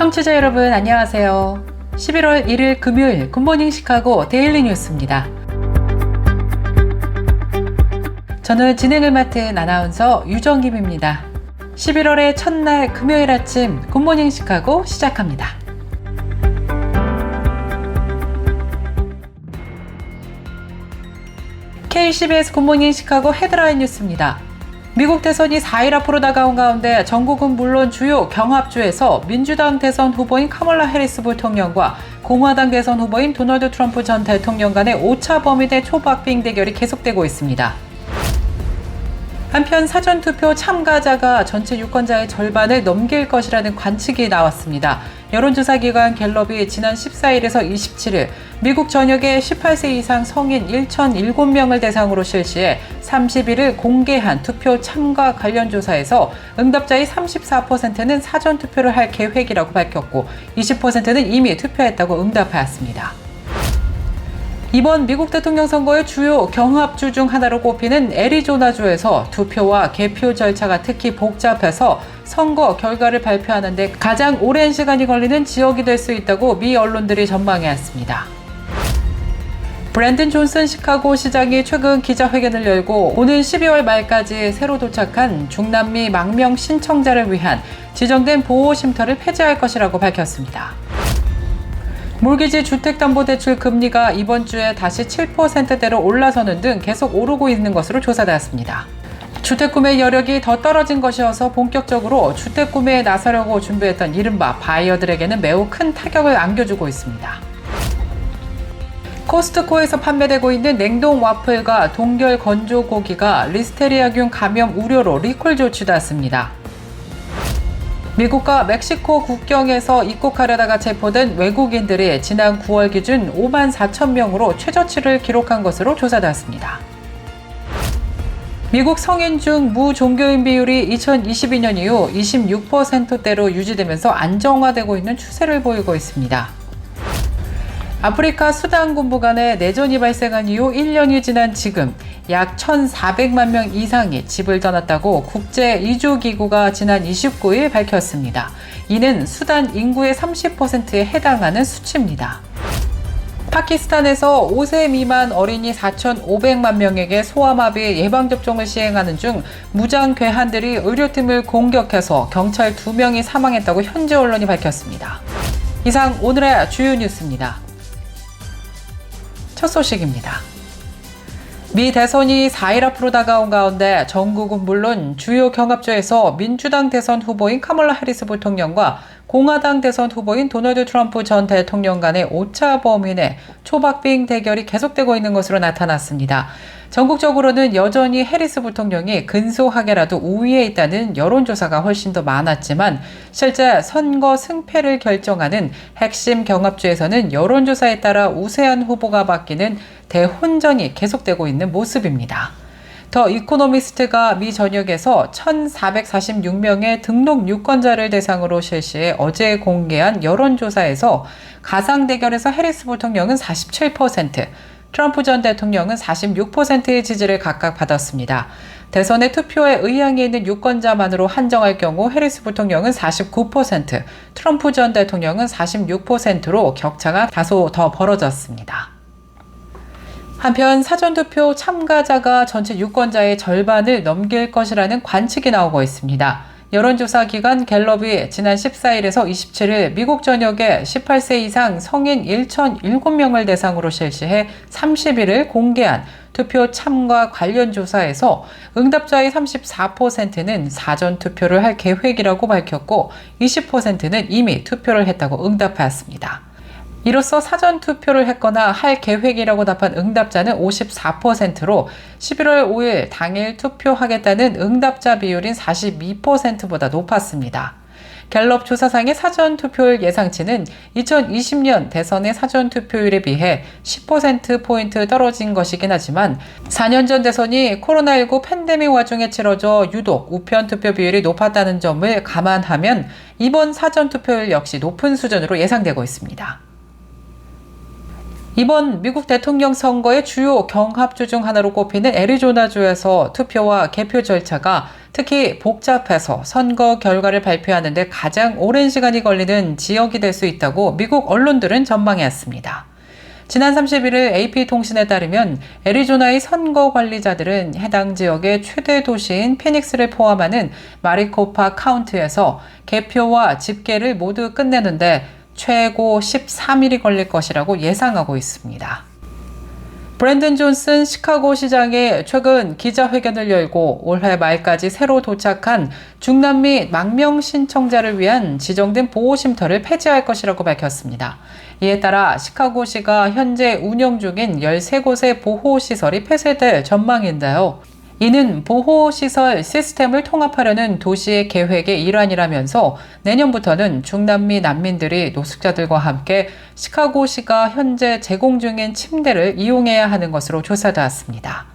청취자 여러분 안녕하세요. 11월 1일 금요일 굿모닝 시카고 데일리 뉴스입니다. 저는 진행을 맡은 아나운서 유정김입니다. 11월의 첫날 금요일 아침 굿모닝 시카고 시작합니다. KCBS 굿모닝 시카고 헤드라인 뉴스입니다. 미국 대선이 4일 앞으로 다가온 가운데 전국은 물론 주요 경합주에서 민주당 대선 후보인 카멀라 해리스 부통령과 공화당 대선 후보인 도널드 트럼프 전 대통령 간의 5차 범위대 초박빙 대결이 계속되고 있습니다. 한편 사전투표 참가자가 전체 유권자의 절반을 넘길 것이라는 관측이 나왔습니다. 여론조사 기관 갤럽이 지난 14일에서 27일 미국 전역의 18세 이상 성인 1,007명을 대상으로 실시해 31일 공개한 투표 참가 관련 조사에서 응답자의 34%는 사전투표를 할 계획이라고 밝혔고 20%는 이미 투표했다고 응답하였습니다. 이번 미국 대통령 선거의 주요 경합주 중 하나로 꼽히는 애리조나주에서 투표와 개표 절차가 특히 복잡해서 선거 결과를 발표하는 데 가장 오랜 시간이 걸리는 지역이 될 수 있다고 미 언론들이 전망해왔습니다. 브랜든 존슨 시카고 시장이 최근 기자회견을 열고 오는 12월 말까지 새로 도착한 중남미 망명 신청자를 위한 지정된 보호 쉼터를 폐지할 것이라고 밝혔습니다. 몰기지 주택담보대출 금리가 이번 주에 다시 7%대로 올라서는 등 계속 오르고 있는 것으로 조사되었습니다. 주택구매 여력이 더 떨어진 것이어서 본격적으로 주택구매에 나서려고 준비했던 이른바 바이어들에게는 매우 큰 타격을 안겨주고 있습니다. 코스트코에서 판매되고 있는 냉동 와플과 동결 건조 고기가 리스테리아균 감염 우려로 리콜 조치됐습니다. 미국과 멕시코 국경에서 입국하려다가 체포된 외국인들이 지난 9월 기준 5만 4천 명으로 최저치를 기록한 것으로 조사됐습니다. 미국 성인 중 무종교인 비율이 2022년 이후 26%대로 유지되면서 안정화되고 있는 추세를 보이고 있습니다. 아프리카 수단 군부 간에 내전이 발생한 이후 1년이 지난 지금 약 1,400만 명 이상이 집을 떠났다고 국제이주기구가 지난 29일 밝혔습니다. 이는 수단 인구의 30%에 해당하는 수치입니다. 파키스탄에서 5세 미만 어린이 4,500만 명에게 소아마비 예방접종을 시행하는 중 무장 괴한들이 의료팀을 공격해서 경찰 2명이 사망했다고 현지 언론이 밝혔습니다. 이상 오늘의 주요 뉴스입니다. 첫 소식입니다. 미 대선이 4일 앞으로 다가온 가운데 전국은 물론 주요 경합주에서 민주당 대선 후보인 카멀라 해리스 부통령과 공화당 대선 후보인 도널드 트럼프 전 대통령 간의 5차 범위 내 초박빙 대결이 계속되고 있는 것으로 나타났습니다. 전국적으로는 여전히 해리스 부통령이 근소하게라도 우위에 있다는 여론조사가 훨씬 더 많았지만 실제 선거 승패를 결정하는 핵심 경합주에서는 여론조사에 따라 우세한 후보가 바뀌는 대혼전이 계속되고 있는 모습입니다. 더 이코노미스트가 미 전역에서 1,446명의 등록 유권자를 대상으로 실시해 어제 공개한 여론조사에서 가상 대결에서 해리스 부통령은 47%, 트럼프 전 대통령은 46%의 지지를 각각 받았습니다. 대선의 투표에 의향이 있는 유권자만으로 한정할 경우 해리스 부통령은 49%, 트럼프 전 대통령은 46%로 격차가 다소 더 벌어졌습니다. 한편 사전투표 참가자가 전체 유권자의 절반을 넘길 것이라는 관측이 나오고 있습니다. 여론조사 기관 갤럽이 지난 14일에서 27일 미국 전역의 18세 이상 성인 1,007명을 대상으로 실시해 30일을 공개한 투표 참가 관련 조사에서 응답자의 34%는 사전투표를 할 계획이라고 밝혔고 20%는 이미 투표를 했다고 응답하였습니다. 이로써 사전투표를 했거나 할 계획이라고 답한 응답자는 54%로 11월 5일 당일 투표하겠다는 응답자 비율인 42%보다 높았습니다. 갤럽 조사상의 사전투표율 예상치는 2020년 대선의 사전투표율에 비해 10%포인트 떨어진 것이긴 하지만 4년 전 대선이 코로나19 팬데믹 와중에 치러져 유독 우편 투표 비율이 높았다는 점을 감안하면 이번 사전투표율 역시 높은 수준으로 예상되고 있습니다. 이번 미국 대통령 선거의 주요 경합주 중 하나로 꼽히는 애리조나주에서 투표와 개표 절차가 특히 복잡해서 선거 결과를 발표하는 데 가장 오랜 시간이 걸리는 지역이 될 수 있다고 미국 언론들은 전망해왔습니다. 지난 31일 AP통신에 따르면 애리조나의 선거 관리자들은 해당 지역의 최대 도시인 피닉스를 포함하는 마리코파 카운티에서 개표와 집계를 모두 끝내는데 최고 13일이 걸릴 것이라고 예상하고 있습니다. 브랜든 존슨 시카고 시장이 최근 기자회견을 열고 올해 말까지 새로 도착한 중남미 망명 신청자를 위한 지정된 보호쉼터를 폐지할 것이라고 밝혔습니다. 이에 따라 시카고시가 현재 운영 중인 13곳의 보호시설이 폐쇄될 전망인데요. 이는 보호시설 시스템을 통합하려는 도시의 계획의 일환이라면서 내년부터는 중남미 난민들이 노숙자들과 함께 시카고시가 현재 제공 중인 침대를 이용해야 하는 것으로 조사되었습니다.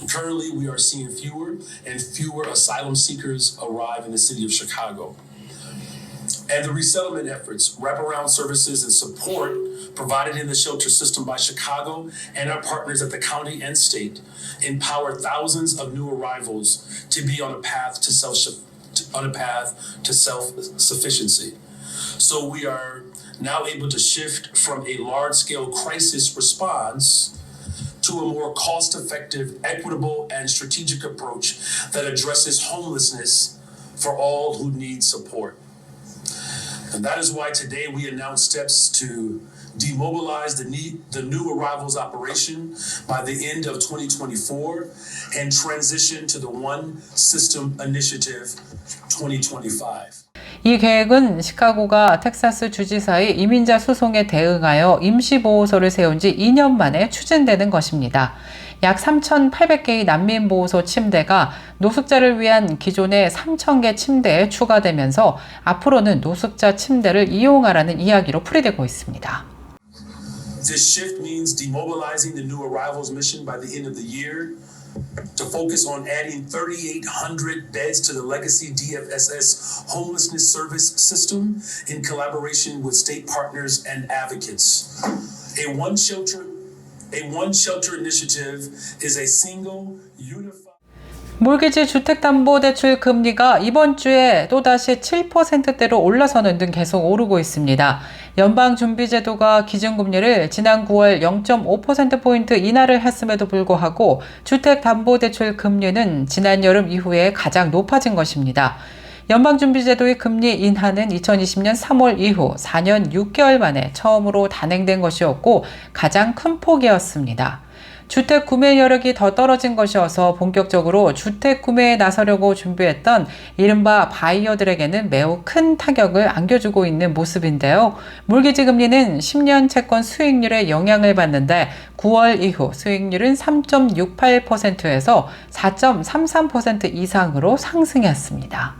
Currently, we are seeing fewer and fewer asylum seekers arrive in the city of Chicago. And the resettlement efforts, wraparound services, and support provided in the shelter system by Chicago and our partners at the county and state empower thousands of new arrivals to be on a path to self-sufficiency. So we are now able to shift from a large-scale crisis response to a more cost-effective, equitable, and strategic approach that addresses homelessness for all who need support. And that is why today we announced steps to demobilize the new arrivals operation by the end of 2024 and transition to the One System Initiative 2025. 이 계획은 시카고가 텍사스 주지사의 이민자 수송에 대응하여 임시보호소를 세운 지 2년 만에 추진되는 것입니다. 약 3,800개의 난민보호소 침대가 노숙자를 위한 기존의 3,000개 침대에 추가되면서 앞으로는 노숙자 침대를 이용하라는 이야기로 풀이되고 있습니다. This shift means demobilizing the new arrivals mission by the end of the year to focus on adding 3,800 beds to the legacy DFSS homelessness service system in collaboration with state partners and advocates. A one shelter initiative is a single unified 몰기지 주택담보대출 금리가 이번 주에 또다시 7%대로 올라서는 등 계속 오르고 있습니다. 연방준비제도가 기준금리를 지난 9월 0.5%포인트 인하를 했음에도 불구하고 주택담보대출 금리는 지난 여름 이후에 가장 높아진 것입니다. 연방준비제도의 금리 인하는 2020년 3월 이후 4년 6개월 만에 처음으로 단행된 것이었고 가장 큰 폭이었습니다. 주택 구매 여력이 더 떨어진 것이어서 본격적으로 주택 구매에 나서려고 준비했던 이른바 바이어들에게는 매우 큰 타격을 안겨주고 있는 모습인데요. 몰기지 금리는 10년 채권 수익률에 영향을 받는데 9월 이후 수익률은 3.68%에서 4.33% 이상으로 상승했습니다.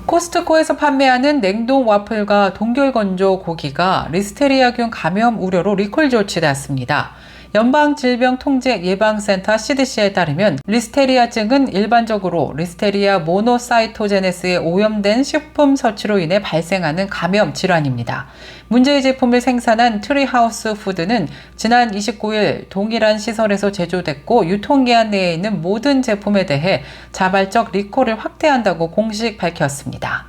코스트코에서 판매하는 냉동 와플과 동결건조 고기가 리스테리아균 감염 우려로 리콜 조치됐습니다. 연방질병통제예방센터 CDC에 따르면 리스테리아증은 일반적으로 리스테리아 모노사이토제네스에 오염된 식품 섭취로 인해 발생하는 감염 질환입니다. 문제의 제품을 생산한 트리하우스 푸드는 지난 29일 동일한 시설에서 제조됐고 유통기한 내에 있는 모든 제품에 대해 자발적 리콜을 확대한다고 공식 밝혔습니다.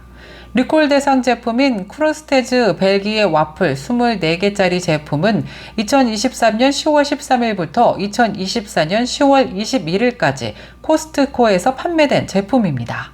리콜 대상 제품인 크루스테즈 벨기에 와플 24개짜리 제품은 2023년 10월 13일부터 2024년 10월 21일까지 코스트코에서 판매된 제품입니다.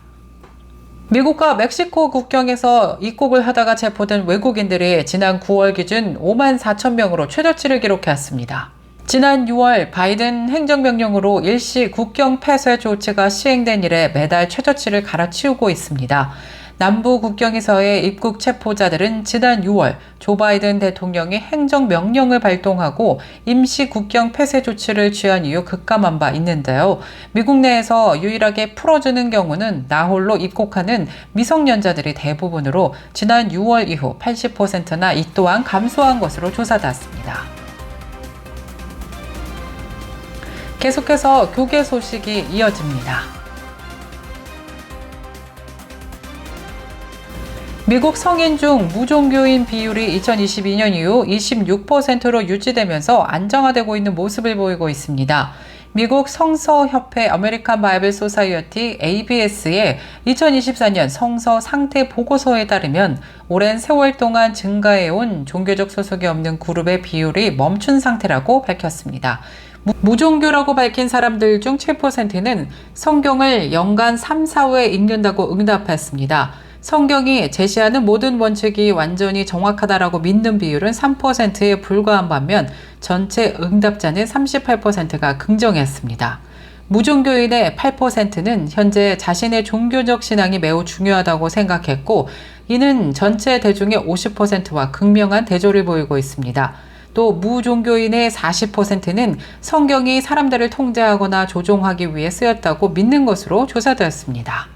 미국과 멕시코 국경에서 입국을 하다가 체포된 외국인들이 지난 9월 기준 5만 4천 명으로 최저치를 기록했습니다. 지난 6월 바이든 행정명령으로 일시 국경 폐쇄 조치가 시행된 이래 매달 최저치를 갈아치우고 있습니다. 남부 국경에서의 입국 체포자들은 지난 6월 조 바이든 대통령이 행정명령을 발동하고 임시 국경 폐쇄 조치를 취한 이후 급감한 바 있는데요. 미국 내에서 유일하게 풀어주는 경우는 나홀로 입국하는 미성년자들이 대부분으로 지난 6월 이후 80%나 이 또한 감소한 것으로 조사됐습니다. 계속해서 교계 소식이 이어집니다. 미국 성인 중 무종교인 비율이 2022년 이후 26%로 유지되면서 안정화되고 있는 모습을 보이고 있습니다. 미국 성서협회 아메리칸 바이블 소사이어티 ABS의 2024년 성서 상태 보고서에 따르면 오랜 세월 동안 증가해온 종교적 소속이 없는 그룹의 비율이 멈춘 상태라고 밝혔습니다. 무종교라고 밝힌 사람들 중 7%는 성경을 연간 3, 4회 읽는다고 응답했습니다. 성경이 제시하는 모든 원칙이 완전히 정확하다라고 믿는 비율은 3%에 불과한 반면 전체 응답자는 38%가 긍정했습니다. 무종교인의 8%는 현재 자신의 종교적 신앙이 매우 중요하다고 생각했고, 이는 전체 대중의 50%와 극명한 대조를 보이고 있습니다. 또 무종교인의 40%는 성경이 사람들을 통제하거나 조종하기 위해 쓰였다고 믿는 것으로 조사되었습니다.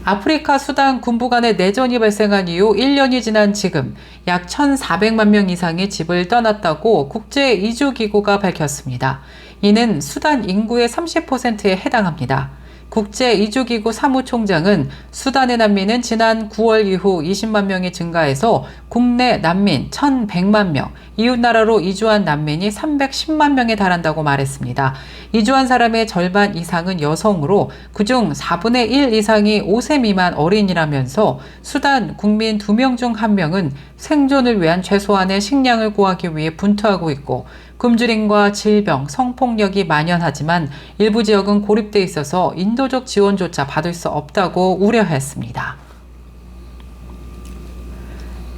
아프리카 수단 군부 간의 내전이 발생한 이후 1년이 지난 지금 약 1,400만 명 이상이 집을 떠났다고 국제이주기구가 밝혔습니다. 이는 수단 인구의 30%에 해당합니다. 국제이주기구 사무총장은 수단의 난민은 지난 9월 이후 20만 명이 증가해서 국내 난민 1,100만 명, 이웃나라로 이주한 난민이 310만 명에 달한다고 말했습니다. 이주한 사람의 절반 이상은 여성으로 그중 4분의 1 이상이 5세 미만 어린이라면서 수단 국민 2명 중 1명은 생존을 위한 최소한의 식량을 구하기 위해 분투하고 있고, 굶주림과 질병, 성폭력이 만연하지만 일부 지역은 고립돼 있어서 인도적 지원조차 받을 수 없다고 우려했습니다.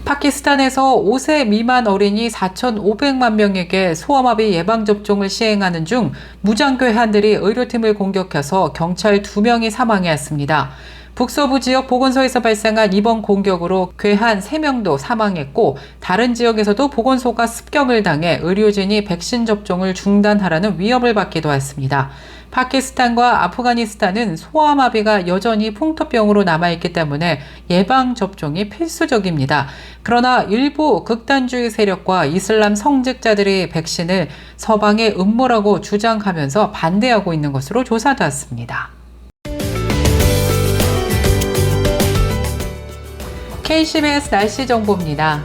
파키스탄에서 5세 미만 어린이 4,500만 명에게 소아마비 예방접종을 시행하는 중 무장괴한들이 의료팀을 공격해서 경찰 2명이 사망했습니다. 북서부 지역 보건소에서 발생한 이번 공격으로 괴한 3명도 사망했고, 다른 지역에서도 보건소가 습격을 당해 의료진이 백신 접종을 중단하라는 위협을 받기도 했습니다. 파키스탄과 아프가니스탄은 소아마비가 여전히 풍토병으로 남아있기 때문에 예방접종이 필수적입니다. 그러나 일부 극단주의 세력과 이슬람 성직자들이 백신을 서방의 음모라고 주장하면서 반대하고 있는 것으로 조사되었습니다. KCBS 날씨 정보입니다.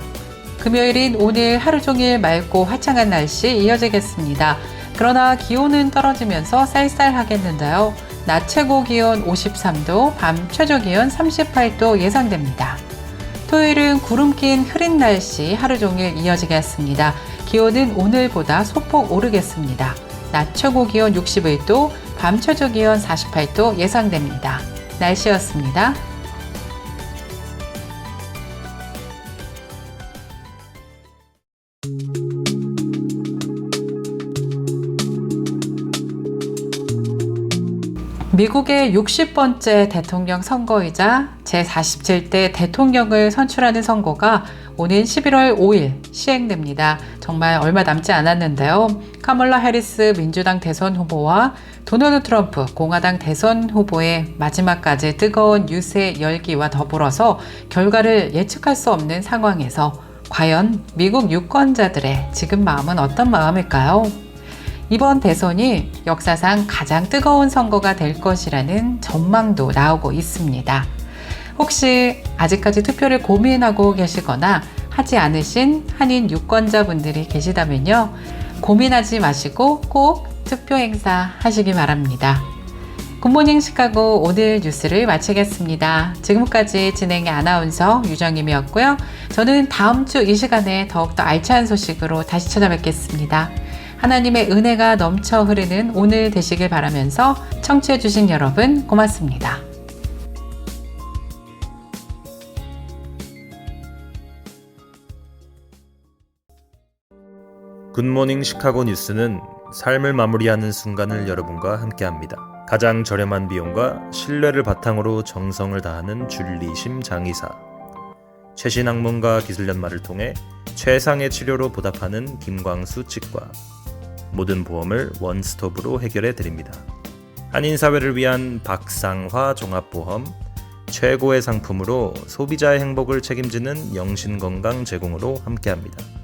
금요일인 오늘 하루 종일 맑고 화창한 날씨 이어지겠습니다. 그러나 기온은 떨어지면서 쌀쌀하겠는데요. 낮 최고 기온 53도, 밤 최저 기온 38도 예상됩니다. 토요일은 구름 낀 흐린 날씨 하루 종일 이어지겠습니다. 기온은 오늘보다 소폭 오르겠습니다. 낮 최고 기온 61도, 밤 최저 기온 48도 예상됩니다. 날씨였습니다. 미국의 60번째 대통령 선거이자 제47대 대통령을 선출하는 선거가 오는 11월 5일 시행됩니다. 정말 얼마 남지 않았는데요. 카멀라 해리스 민주당 대선 후보와 도널드 트럼프 공화당 대선 후보의 마지막까지 뜨거운 유세 열기와 더불어서 결과를 예측할 수 없는 상황에서 과연 미국 유권자들의 지금 마음은 어떤 마음일까요? 이번 대선이 역사상 가장 뜨거운 선거가 될 것이라는 전망도 나오고 있습니다. 혹시 아직까지 투표를 고민하고 계시거나 하지 않으신 한인 유권자분들이 계시다면요, 고민하지 마시고 꼭 투표 행사 하시기 바랍니다. 굿모닝 시카고 오늘 뉴스를 마치겠습니다. 지금까지 진행의 아나운서 유정임이었고요. 저는 다음 주 이 시간에 더욱더 알찬 소식으로 다시 찾아뵙겠습니다. 하나님의 은혜가 넘쳐 흐르는 오늘 되시길 바라면서 청취해주신 여러분 고맙습니다. 굿모닝 시카고 뉴스는 삶을 마무리하는 순간을 여러분과 함께합니다. 가장 저렴한 비용과 신뢰를 바탕으로 정성을 다하는 줄리심 장의사, 최신 학문과 기술 연마를 통해 최상의 치료로 보답하는 김광수 치과, 모든 보험을 원스톱으로 해결해 드립니다. 한인 사회를 위한 박상화 종합보험, 최고의 상품으로 소비자의 행복을 책임지는 영신건강 제공으로 함께합니다.